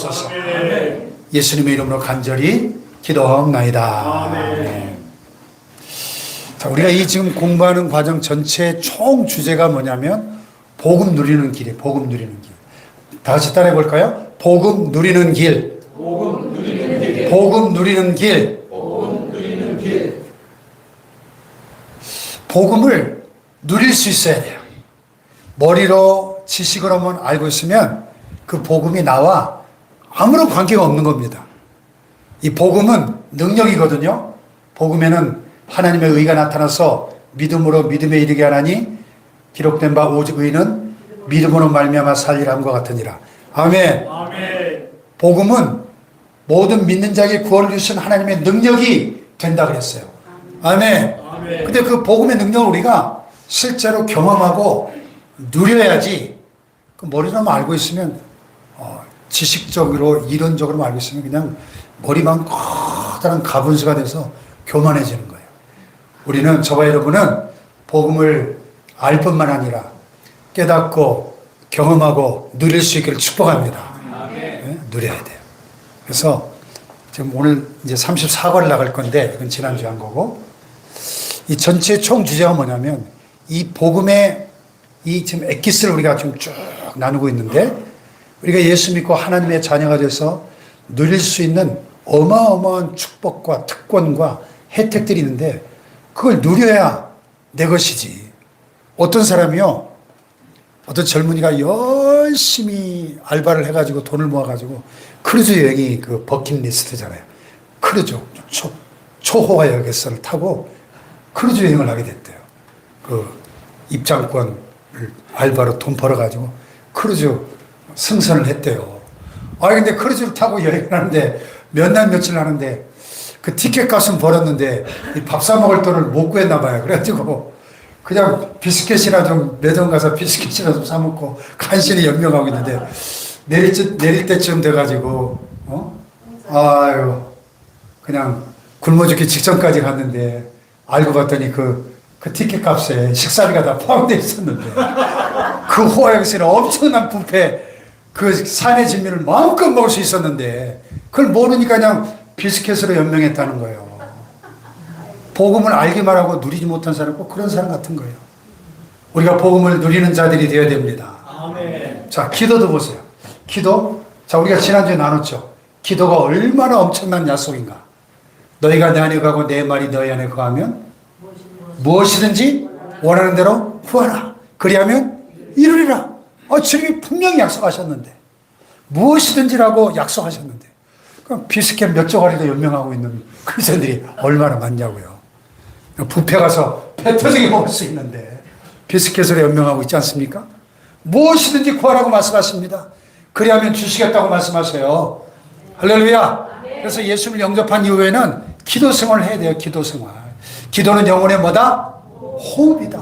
주옵소서. 예수님의 이름으로 간절히 기도하옵나이다. 아멘. 자, 우리가 이 지금 공부하는 과정 전체의 총 주제가 뭐냐면 복음 누리는 길이에요. 복음 누리는 길. 다 같이 따라해 볼까요? 복음 누리는 길. 복음 누리는 길. 복음 누리는 길. 복음 누리는 길. 복음을 누릴 수 있어야 돼요. 머리로 지식으로만 알고 있으면 그 복음이 나와 아무런 관계가 없는 겁니다. 이 복음은 능력이거든요. 복음에는 하나님의 의가 나타나서 믿음으로 믿음에 이르게 하나니 기록된 바 오직 의는 믿음으로 말미암아 살리라 함과 같으니라. 아멘. 아멘. 복음은 모든 믿는 자에게 구원을 주신 하나님의 능력이 된다 그랬어요. 아멘. 아멘. 근데 그 복음의 능력을 우리가 실제로 경험하고 누려야지. 그 머리로만 알고 있으면 지식적으로 이론적으로만 알고 있으면 그냥 머리만 커다란 가분수가 돼서 교만해지는 거예요. 우리는 저와 여러분은 복음을 알 뿐만 아니라 깨닫고 경험하고 누릴 수 있기를 축복합니다. 네? 누려야 돼요. 그래서 지금 오늘 이제 34과를 나갈 건데 이건 지난주에 한 거고 이 전체 총 주제가 뭐냐면 이 복음의 이 지금 엑기스를 우리가 지금 쭉 나누고 있는데 우리가 예수 믿고 하나님의 자녀가 돼서 누릴 수 있는 어마어마한 축복과 특권과 혜택들이 있는데 그걸 누려야 내 것이지. 어떤 사람이요, 어떤 젊은이가 열심히 알바를 해가지고 돈을 모아가지고 크루즈 여행이 그 버킷리스트잖아요. 크루즈 초호화 여객선을 타고 크루즈 여행을 하게 됐대요. 그 입장권을 알바로 돈 벌어가지고 크루즈 승선을 했대요. 근데 크루즈를 타고 여행을 하는데 몇 날 며칠 하는데 그 티켓 값은 벌었는데 밥 사 먹을 돈을 못 구했나 봐요. 그래가지고 그냥 비스켓이나 좀 매점 가서 비스켓이나 좀 사 먹고 간신히 연명하고 있는데 내릴 때쯤 돼가지고 아유 그냥 굶어 죽기 직전까지 갔는데 알고 봤더니 그 티켓 값에 식사비가 다 포함되어 있었는데 그 호화역에서는 엄청난 뷔페 그 산의 진미를 마음껏 먹을 수 있었는데 그걸 모르니까 그냥 비스켓으로 연명했다는 거예요. 복음을 알기만 하고 누리지 못한 사람 꼭 그런 사람 같은 거예요. 우리가 복음을 누리는 자들이 되어야 됩니다. 아멘. 자, 기도도 보세요. 기도. 자, 우리가 지난주에 나눴죠. 기도가 얼마나 엄청난 약속인가. 너희가 내 안에 가고 내 말이 너희 안에 거하면 무엇이든지 원하는 대로 구하라. 그리하면 이루리라. 주님이 분명히 약속하셨는데 무엇이든지라고 약속하셨는데 그럼 비스켓 몇 조각이도 연명하고 있는 크리스천들이 얼마나 많냐고요. 뷔페 가서 배 터지게 먹을 수 있는데 비스켓으로 연명하고 있지 않습니까? 무엇이든지 구하라고 말씀하십니다. 그리하면 주시겠다고 말씀하세요. 할렐루야. 그래서 예수를 영접한 이후에는 기도 생활을 해야 돼요. 기도 생활. 기도는 영혼의 뭐다? 호흡이다.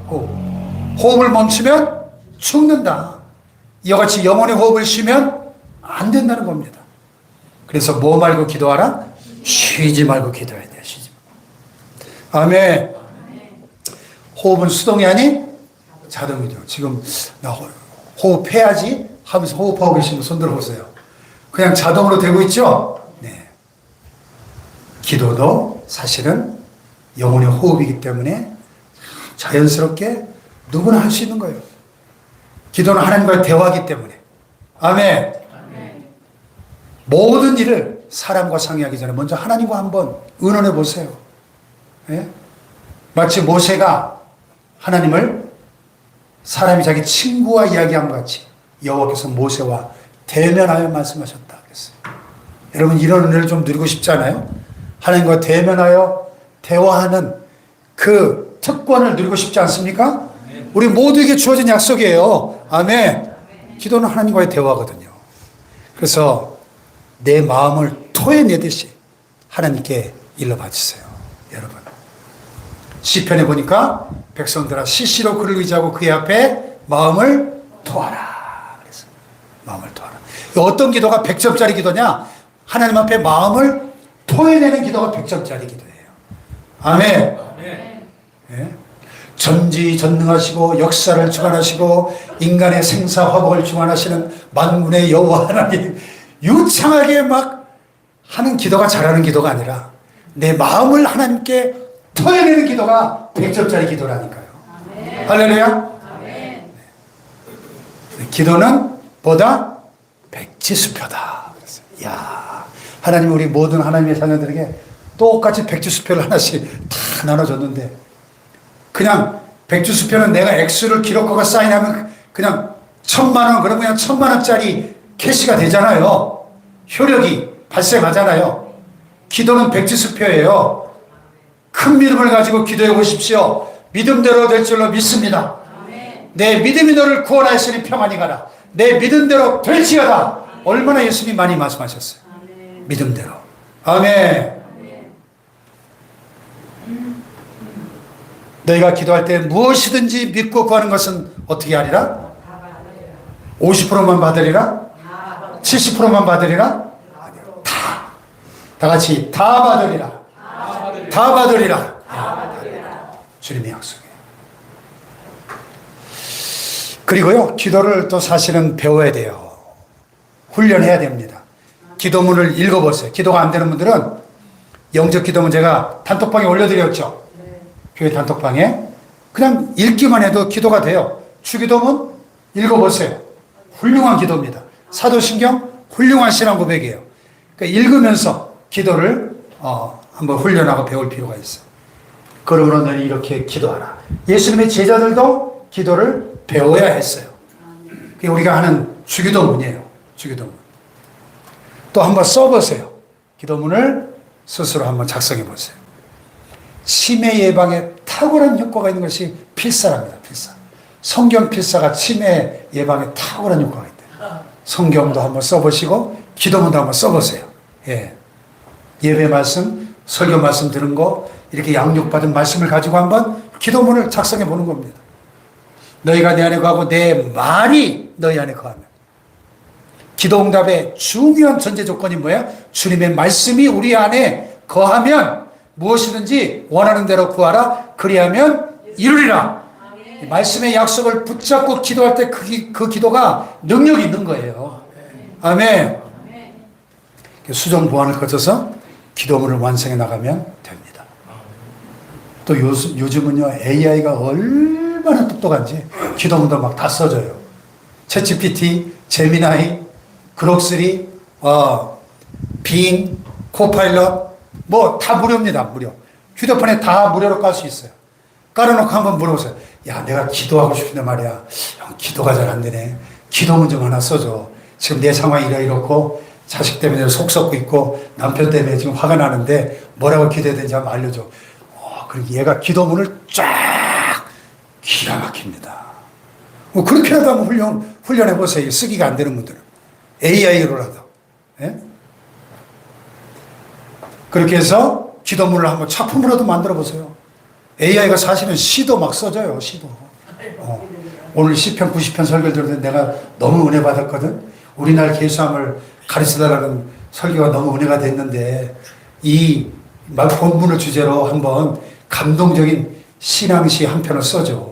호흡. 호흡을 멈추면 죽는다. 이와 같이 영혼의 호흡을 쉬면 안 된다는 겁니다. 그래서 뭐 말고 기도하라? 쉬지 말고 기도해야 돼요. 쉬지 말고. 아멘. 호흡은 수동이 아닌 자동이죠. 지금 나 호흡해야지 하면서 호흡하고 계시면 손 들어보세요. 그냥 자동으로 되고 있죠? 네. 기도도 사실은 영혼의 호흡이기 때문에 자연스럽게 누구나 할 수 있는 거예요. 기도는 하나님과의 대화이기 때문에. 아멘. 모든 일을 사람과 상의하기 전에 먼저 하나님과 한번 의논해 보세요. 예? 마치 모세가 하나님을 사람이 자기 친구와 이야기한 것 같이 여호와께서 모세와 대면하여 말씀하셨다 그랬어요. 여러분 이런 은혜를 좀 누리고 싶잖아요. 하나님과 대면하여 대화하는 그 특권을 누리고 싶지 않습니까? 우리 모두에게 주어진 약속이에요. 아멘. 기도는 하나님과의 대화거든요. 그래서 내 마음을 토해내듯이 하나님께 일러바치세요. 여러분 시편에 보니까 백성들아 시시로 그를 의지하고 그의 앞에 마음을 토하라 그래서 마음을 토하라. 어떤 기도가 100점짜리 기도냐? 하나님 앞에 마음을 토해내는 기도가 100점짜리 기도예요. 아멘. 예? 전지전능하시고 역사를 주관하시고 인간의 생사화복을 주관하시는 만군의 여호와 하나님, 유창하게 막 하는 기도가 잘하는 기도가 아니라 내 마음을 하나님께 토해내는 기도가 100점짜리 기도라니까요. 할렐루야. 기도는 보다 백지수표다. 야, 하나님 우리 모든 하나님의 자녀들에게 똑같이 백지수표를 하나씩 다 나눠줬는데 그냥 백지수표는 내가 액수를 기록하고 사인하면 그냥 1,000만 원 그러면 그냥 1,000만 원짜리 캐시가 되잖아요. 효력이 발생하잖아요. 기도는 백지수표예요. 큰 믿음을 가지고 기도해 보십시오. 믿음대로 될 줄로 믿습니다. 내 믿음이 너를 구원하였으니 평안히 가라. 내 믿음대로 될지어다. 얼마나 예수님이 많이 말씀하셨어요. 믿음대로. 아멘. 너희가 기도할 때 무엇이든지 믿고 구하는 것은 어떻게 하리라? 50%만 받으리라? 70%만 받으리라? 다 같이 다 받으리라. 다 받으리라. 주님의 약속이에요. 그리고요, 기도를 또 사실은 배워야 돼요. 훈련해야 됩니다. 기도문을 읽어보세요. 기도가 안 되는 분들은 영적 기도문 제가 단톡방에 올려드렸죠. 교회 단톡방에. 그냥 읽기만 해도 기도가 돼요. 주기도문 읽어보세요. 훌륭한 기도입니다. 사도신경 훌륭한 신앙 고백이에요. 그러니까 읽으면서 기도를 한번 훈련하고 배울 필요가 있어요. 그러므로 너는 이렇게 기도하라. 예수님의 제자들도 기도를 배워야 했어요. 그게 우리가 하는 주기도문이에요. 주기도문. 또 한번 써보세요. 기도문을 스스로 한번 작성해 보세요. 치매 예방에 탁월한 효과가 있는 것이 필사랍니다. 필사. 성경 필사가 치매 예방에 탁월한 효과가 있대요. 성경도 한번 써보시고 기도문도 한번 써보세요. 예. 예배 말씀, 설교 말씀 들은 거 이렇게 양육받은 말씀을 가지고 한번 기도문을 작성해 보는 겁니다. 너희가 내 안에 거하고 내 말이 너희 안에 거하면. 기도응답의 중요한 전제 조건이 뭐야? 주님의 말씀이 우리 안에 거하면 무엇이든지 원하는 대로 구하라. 그리하면 이루리라. 말씀의 약속을 붙잡고 기도할 때 그 기도가 능력이 있는 거예요. 아멘. 수정 보완을 거쳐서 기도문을 완성해 나가면 됩니다. 또 요즘은요, AI가 얼마나 똑똑한지 기도문도 막 다 써줘요. 챗GPT, 제미나이, 그록3, 빙, 코파일럿, 뭐 다 무료입니다. 무료. 휴대폰에 다 무료로 깔 수 있어요. 깔아놓고 한번 물어보세요. 야, 내가 기도하고 싶은데 말이야. 형, 기도가 잘 안 되네. 기도문 좀 하나 써줘. 지금 내 상황이 이렇고 자식 때문에 속 썩고 있고 남편 때문에 지금 화가 나는데 뭐라고 기도해야 되는지 한번 알려줘. 그리고 얘가 기도문을 쫙 기가 막힙니다. 뭐 그렇게라도 한번 훈련해 보세요. 쓰기가 안 되는 분들은. AI로라도. 예? 그렇게 해서 기도문을 한번 작품으로도 만들어 보세요. AI가 사실은 시도 막 써줘요. 시도. 오늘 시편 90편 설교를 들었는데 내가 너무 은혜 받았거든. 우리나라 예수함을 가르쳐달라는 설교가 너무 은혜가 됐는데 이 본문을 주제로 한번 감동적인 신앙시 한 편을 써줘.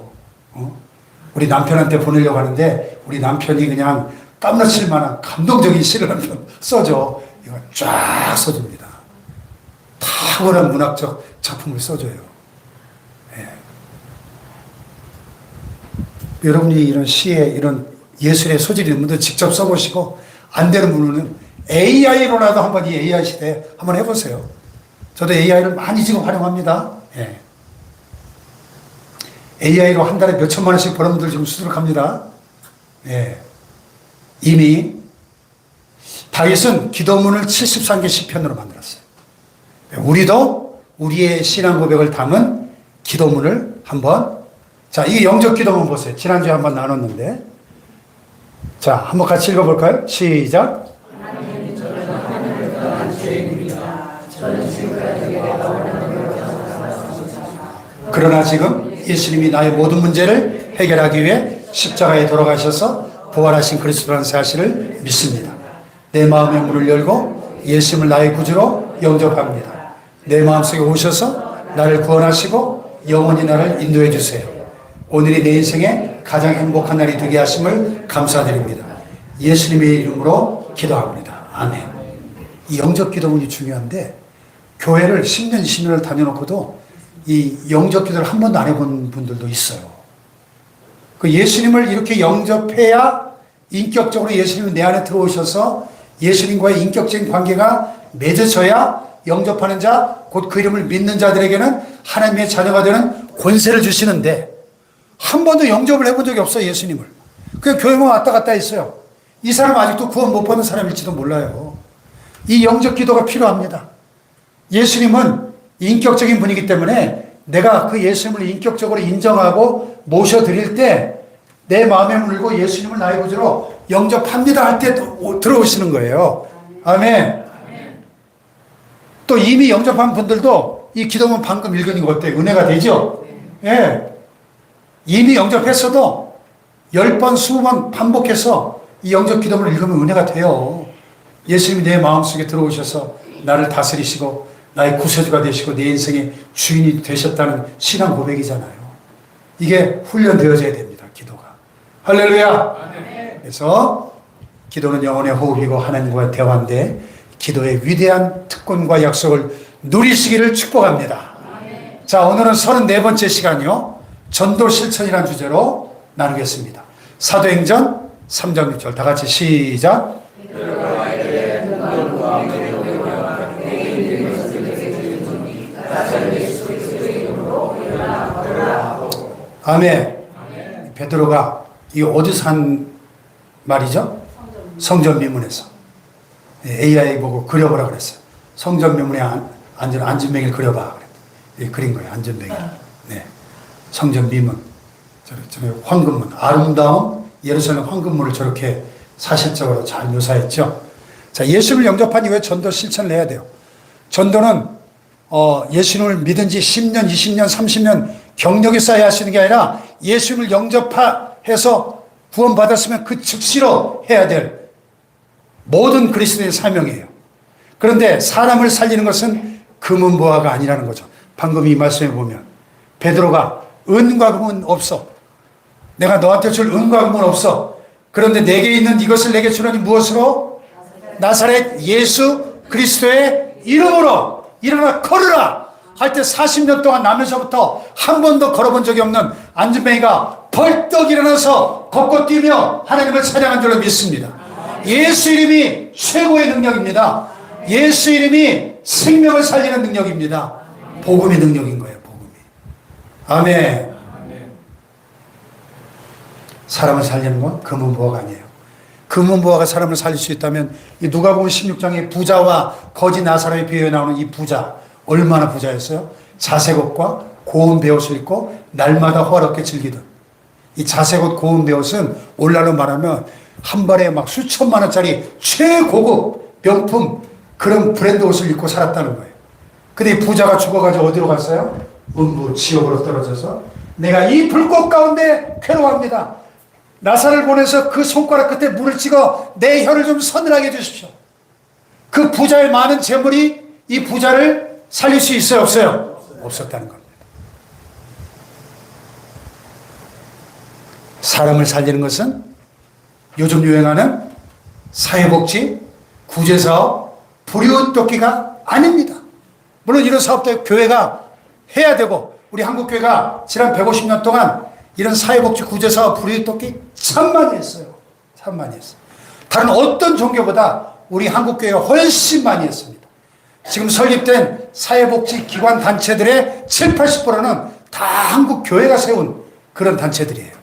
우리 남편한테 보내려고 하는데 우리 남편이 그냥 땀나칠 만한 감동적인 시를 한 편 써줘. 이거 쫙 써줍니다. 탁월한 문학적 작품을 써줘요. 예. 여러분이 이런 시에 이런 예술의 소질이 있는 분들 직접 써보시고 안 되는 분은 AI로라도 한번 이 AI 시대에 한번 해보세요. 저도 AI를 많이 지금 활용합니다. 예. AI로 한 달에 몇 천만 원씩 버는 분들 지금 수두룩합니다. 예. 이미 다윗은 기도문을 73개 시편으로 만들었어요. 우리도 우리의 신앙 고백을 담은 기도문을 한번, 자, 이게 영적 기도문 보세요. 지난주에 한번 나눴는데, 자, 한번 같이 읽어볼까요? 시작. 그러나 지금 예수님이 나의 모든 문제를 해결하기 위해 십자가에 돌아가셔서 부활하신 그리스도라는 사실을 믿습니다. 내 마음의 문을 열고 예수님을 나의 구주로 영접합니다. 내 마음속에 오셔서 나를 구원하시고 영원히 나를 인도해 주세요. 오늘이 내 인생의 가장 행복한 날이 되게 하심을 감사드립니다. 예수님의 이름으로 기도합니다. 아멘. 이 영접 기도문이 중요한데 교회를 10년, 20년을 다녀놓고도 이 영접 기도를 한 번도 안 해본 분들도 있어요. 그 예수님을 이렇게 영접해야 인격적으로 예수님이 내 안에 들어오셔서 예수님과의 인격적인 관계가 맺어져야 영접하는 자, 곧 그 이름을 믿는 자들에게는 하나님의 자녀가 되는 권세를 주시는데 한 번도 영접을 해본 적이 없어요, 예수님을. 그냥 교회만 왔다 갔다 했어요. 이 사람 아직도 구원 못 받는 사람일지도 몰라요. 이 영접 기도가 필요합니다. 예수님은 인격적인 분이기 때문에 내가 그 예수님을 인격적으로 인정하고 모셔드릴 때 내 마음에 물고 예수님을 나의 구주로 영접합니다 할 때 들어오시는 거예요. 아멘. 또 이미 영접한 분들도 이 기도문 방금 읽은 거 어때요? 은혜가 되죠? 예. 이미 영접했어도 10번, 20번 반복해서 이 영접 기도문을 읽으면 은혜가 돼요. 예수님이 내 마음속에 들어오셔서 나를 다스리시고 나의 구세주가 되시고 내 인생의 주인이 되셨다는 신앙 고백이잖아요. 이게 훈련되어져야 됩니다. 기도가. 할렐루야. 그래서 기도는 영혼의 호흡이고 하나님과의 대화인데 기도의 위대한 특권과 약속을 누리시기를 축복합니다. 자, 오늘은 34번째 시간이요. 전도 실천이라는 주제로 나누겠습니다. 사도행전 3장 6절 다 같이 시작. 아멘. 베드로가 이 어디서 한 말이죠? 성전 미문에서. AI 보고 그려보라 그랬어요. 성전 미문에 앉은 안전뱅이를 그려봐. 그랬어요. 그린 거예요. 안전뱅이. 네. 성전 미문. 저렇게 황금문. 아름다운 예루살렘 황금문을 저렇게 사실적으로 잘 묘사했죠. 자, 예수를 영접한 이후에 전도 실천을 해야 돼요. 전도는 예수님을 믿은 지 10년, 20년, 30년 경력이 쌓여야 하시는 게 아니라 예수님을 영접해서 구원받았으면 그 즉시로 해야 될 모든 그리스도의 사명이에요. 그런데 사람을 살리는 것은 금은보화가 아니라는 거죠. 방금 이 말씀에 보면 베드로가 은과 금은 없어. 내가 너한테 줄 은과 금은 없어. 그런데 내게 있는 이것을 내게 주라니 무엇으로? 나사렛 예수 그리스도의 이름으로 일어나 걸으라 할 때 40년 동안 나면서부터 한 번도 걸어본 적이 없는 안전뱅이가 벌떡 일어나서 걷고 뛰며 하나님을 찬양한 줄로 믿습니다. 예수 이름이 최고의 능력입니다. 예수 이름이 생명을 살리는 능력입니다. 복음의 능력인 거예요. 복음이. 아멘. 사람을 살리는 건 금은보화가 아니에요. 금은보화가 사람을 살릴 수 있다면 이 누가복음 16장에 부자와 거지 나사로의 비유에 나오는 이 부자 얼마나 부자였어요? 자색옷과 고운 베옷을 입고 날마다 호화롭게 즐기던 이 자색옷 고운 베옷은 오늘날로 말하면 한 벌에 막 수천만 원짜리 최고급 명품 그런 브랜드 옷을 입고 살았다는 거예요. 근데 이 부자가 죽어가지고 어디로 갔어요? 음부 지옥으로 떨어져서 내가 이 불꽃 가운데 괴로워합니다. 나사를 보내서 그 손가락 끝에 물을 찍어 내 혀를 좀 서늘하게 해주십시오. 그 부자의 많은 재물이 이 부자를 살릴 수 있어요? 없어요? 없었다는 겁니다. 사람을 살리는 것은 요즘 유행하는 사회복지, 구제사업, 불이웃돕기가 아닙니다. 물론 이런 사업도 교회가 해야 되고 우리 한국교회가 지난 150년 동안 이런 사회복지 구제사업 불이웃돕기 참 많이 했어요. 참 많이 했어요. 다른 어떤 종교보다 우리 한국교회가 훨씬 많이 했습니다. 지금 설립된 사회복지 기관 단체들의 7, 80%는 다 한국교회가 세운 그런 단체들이에요.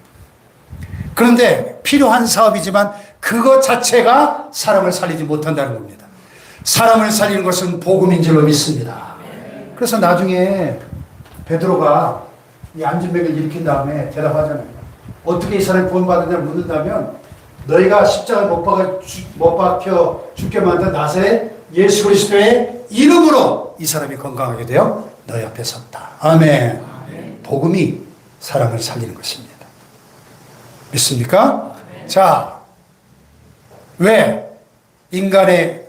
그런데 필요한 사업이지만 그것 자체가 사람을 살리지 못한다는 겁니다. 사람을 살리는 것은 복음인 줄로 믿습니다. 그래서 나중에 베드로가 이 안전뱅이를 일으킨 다음에 대답하잖아요. 어떻게 이 사람이 구원받았냐를 묻는다면 너희가 십자가에 못 박혀 죽게 만든 나사렛 예수 그리스도의 이름으로 이 사람이 건강하게 되어 너희 앞에 섰다. 아멘. 복음이 사람을 살리는 것입니다. 믿습니까? 자, 왜 인간의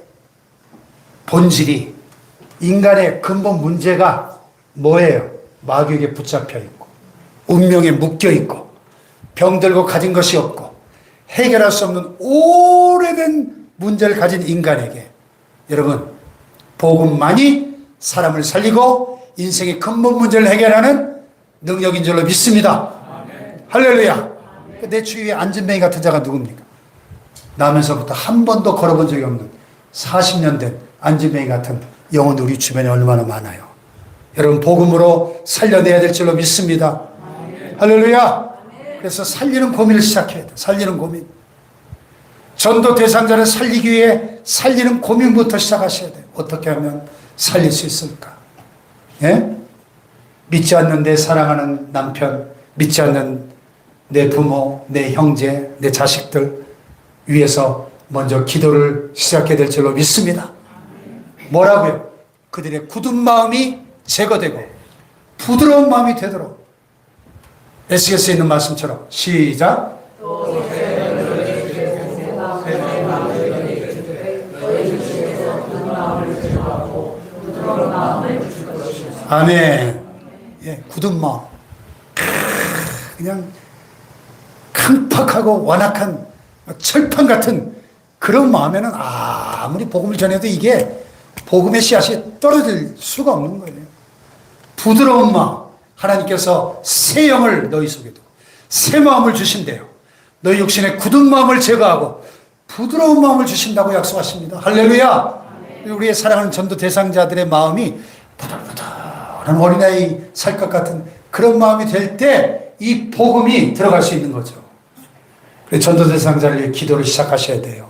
본질이 인간의 근본 문제가 뭐예요? 마귀에게 붙잡혀 있고 운명에 묶여 있고 병들고 가진 것이 없고 해결할 수 없는 오래된 문제를 가진 인간에게 여러분 복음만이 사람을 살리고 인생의 근본 문제를 해결하는 능력인 줄로 믿습니다. 할렐루야. 내 주위에 안진뱅이 같은 자가 누굽니까? 나면서부터 한 번도 걸어본 적이 없는 40년 된 안진뱅이 같은 영혼도 우리 주변에 얼마나 많아요. 여러분 복음으로 살려내야 될 줄로 믿습니다. 할렐루야. 그래서 살리는 고민을 시작해야 돼. 살리는 고민. 전도 대상자를 살리기 위해 살리는 고민부터 시작하셔야 돼요. 어떻게 하면 살릴 수 있을까? 예? 믿지 않는 내 사랑하는 남편, 믿지 않는 내 부모, 내 형제, 내 자식들 위해서 먼저 기도를 시작해야 될 줄로 믿습니다. 뭐라고요? 그들의 굳은 마음이 제거되고 부드러운 마음이 되도록 에스겔서에 있는 말씀처럼 시작. 아멘. 예, 굳은 마음. 그냥 강팍하고 완악한 철판 같은 그런 마음에는 아무리 복음을 전해도 이게 복음의 씨앗이 떨어질 수가 없는 거예요. 부드러운 마음. 하나님께서 새 영을 너희 속에 두고 새 마음을 주신대요. 너희 육신의 굳은 마음을 제거하고 부드러운 마음을 주신다고 약속하십니다. 할렐루야. 우리의 사랑하는 전도 대상자들의 마음이 부들부들한 어린아이 살 것 같은 그런 마음이 될 때 이 복음이 들어갈 수 있는 거죠. 그래서 전도 대상자를 위해 기도를 시작하셔야 돼요.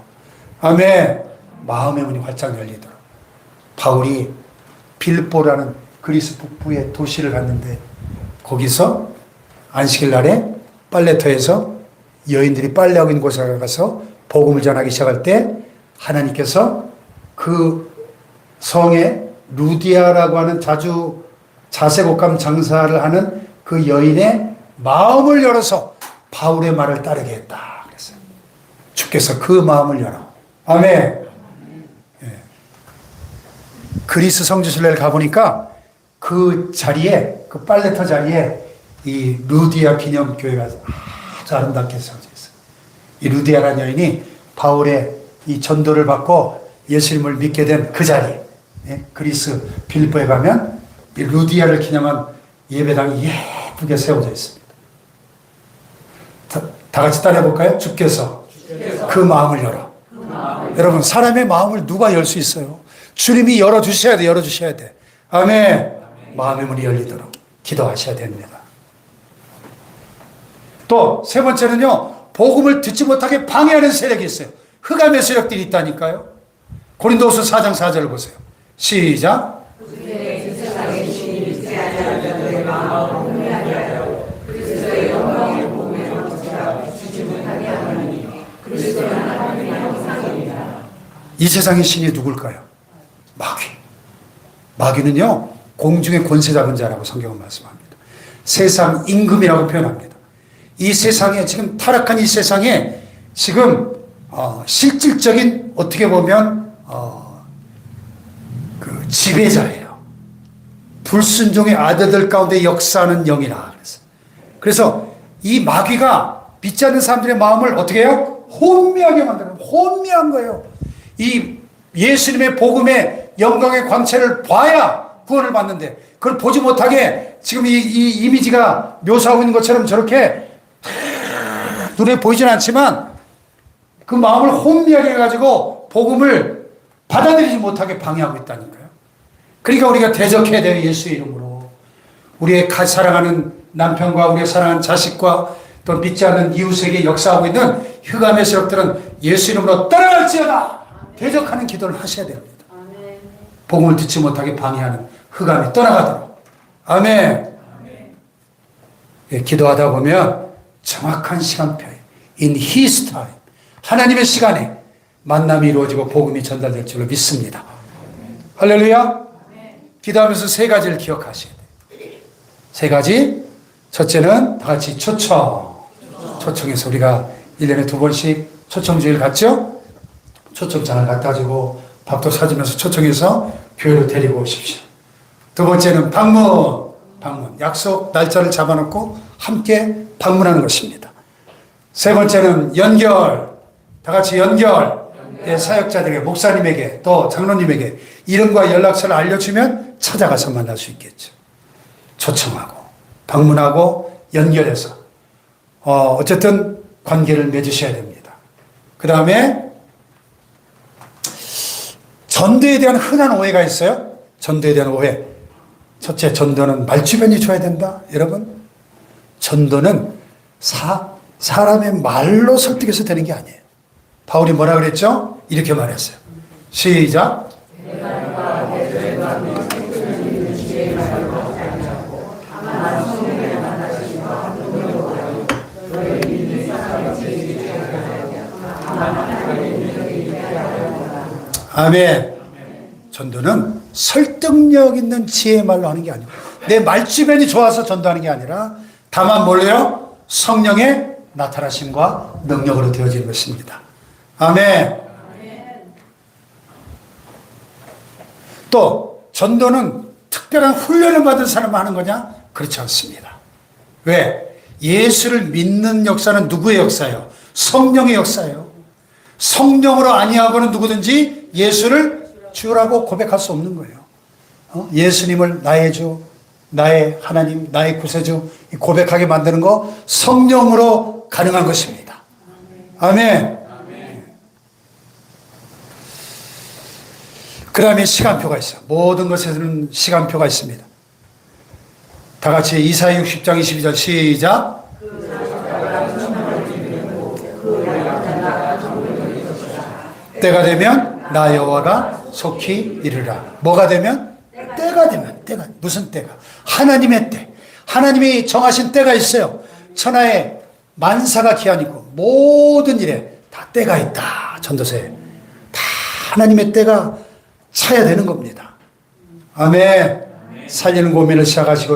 아멘. 마음의 문이 활짝 열리도록. 바울이 빌보라는 그리스 북부의 도시를 갔는데 거기서 안식일 날에 빨래터에서 여인들이 빨래하고 있는 곳에 가서 복음을 전하기 시작할 때 하나님께서 그 성에 루디아라고 하는 자주 자색옷감 장사를 하는 그 여인의 마음을 열어서 바울의 말을 따르게 했다 그랬어요. 주께서 그 마음을 열어. 아멘. 예. 그리스 성지순례를 가보니까 그 자리에, 그 빨래터 자리에 이 루디아 기념교회가 아주 아름답게 세워져 있어요. 이 루디아라는 여인이 바울의 이 전도를 받고 예수님을 믿게 된 그 자리, 예? 그리스 빌보에 가면 이 루디아를 기념한 예배당이 예쁘게 세워져 있습니다. 다 같이 따라해볼까요? 주께서 그 마음을 열어. 여러분, 사람의 마음을 누가 열 수 있어요? 주님이 열어주셔야 돼, 열어주셔야 돼. 아멘. 마음의 문이 열리도록 기도하셔야 됩니다. 또 세 번째는요, 복음을 듣지 못하게 방해하는 세력이 있어요. 흑암의 세력들이 있다니까요. 고린도후서 4장 4절을 보세요. 시작. 이 세상의 신이 누굴까요? 마귀. 마귀는요, 공중의 권세 잡은 자라고 성경은 말씀합니다. 세상 임금이라고 표현합니다. 이 세상에, 지금 타락한 이 세상에 지금 실질적인, 어떻게 보면 그 지배자예요. 불순종의 아들들 가운데 역사하는 영이라 그랬어요. 그래서 이 마귀가 믿지 않는 사람들의 마음을 어떻게 해요? 혼미하게 만드는, 혼미한 거예요. 이 예수님의 복음의 영광의 광채를 봐야 구원을 받는데 그걸 보지 못하게 지금 이 이미지가 묘사하고 있는 것처럼 저렇게 눈에 보이진 않지만 그 마음을 혼미하게 해가지고 복음을 받아들이지 못하게 방해하고 있다니까요. 그러니까 우리가 대적해야 돼요. 예수의 이름으로. 우리의 사랑하는 남편과 우리의 사랑하는 자식과 또 믿지 않는 이웃에게 역사하고 있는 흑암의 세력들은 예수 이름으로 떠나갈지어다. 대적하는 기도를 하셔야 됩니다. 아멘. 복음을 듣지 못하게 방해하는 흑암이 떠나가도록. 아멘. 예, 기도하다 보면 정확한 시간표에 in His time, 하나님의 시간에 만남이 이루어지고 복음이 전달될 줄로 믿습니다. 할렐루야. 기도하면서 세 가지를 기억하셔야 돼요. 세 가지. 첫째는 다 같이 초청해서 우리가 1년에 2번씩 초청주일 갔죠? 초청장을 갖다 주고 밥도 사주면서 초청해서 교회로 데리고 오십시오. 두 번째는 방문. 약속 날짜를 잡아놓고 함께 방문하는 것입니다. 세 번째는 연결. 다 같이 연결. 예, 사역자들에게, 목사님에게, 또 장로님에게 이름과 연락처를 알려주면 찾아가서 만날 수 있겠죠. 초청하고 방문하고 연결해서 어쨌든 관계를 맺으셔야 됩니다. 그 다음에 전도에 대한 흔한 오해가 있어요. 전도에 대한 오해. 첫째, 전도는 말주변이 줘야 된다. 여러분, 전도는 사람의 말로 설득해서 되는 게 아니에요. 바울이 뭐라 그랬죠? 이렇게 말했어요. 시작. 아멘. 전도는 설득력 있는 지혜의 말로 하는 게 아니고 내 말주변이 좋아서 전도하는 게 아니라 다만 뭘로요? 성령의 나타나심과 능력으로 되어지는 것입니다. 아멘. 또 전도는 특별한 훈련을 받은 사람만 하는 거냐? 그렇지 않습니다. 왜? 예수를 믿는 역사는 누구의 역사예요? 성령의 역사예요. 성령으로 아니하고는 누구든지 예수를 주라고 고백할 수 없는 거예요. 예수님을 나의 주, 나의 하나님, 나의 구세주 고백하게 만드는 거 성령으로 가능한 것입니다. 아멘. 그 다음에 시간표가 있어요. 모든 것에는 시간표가 있습니다. 다 같이 이사야 60장 22절 시작. 때가 되면 나 여호와가 속히 이르라. 뭐가 되면? 때가 되면. 때가 무슨 때가? 하나님의 때. 하나님이 정하신 때가 있어요. 천하의 만사가 기한이고 모든 일에 다 때가 있다. 전도서에 다 하나님의 때가 차야 되는 겁니다. 아멘. 살리는 고민을 시작하시고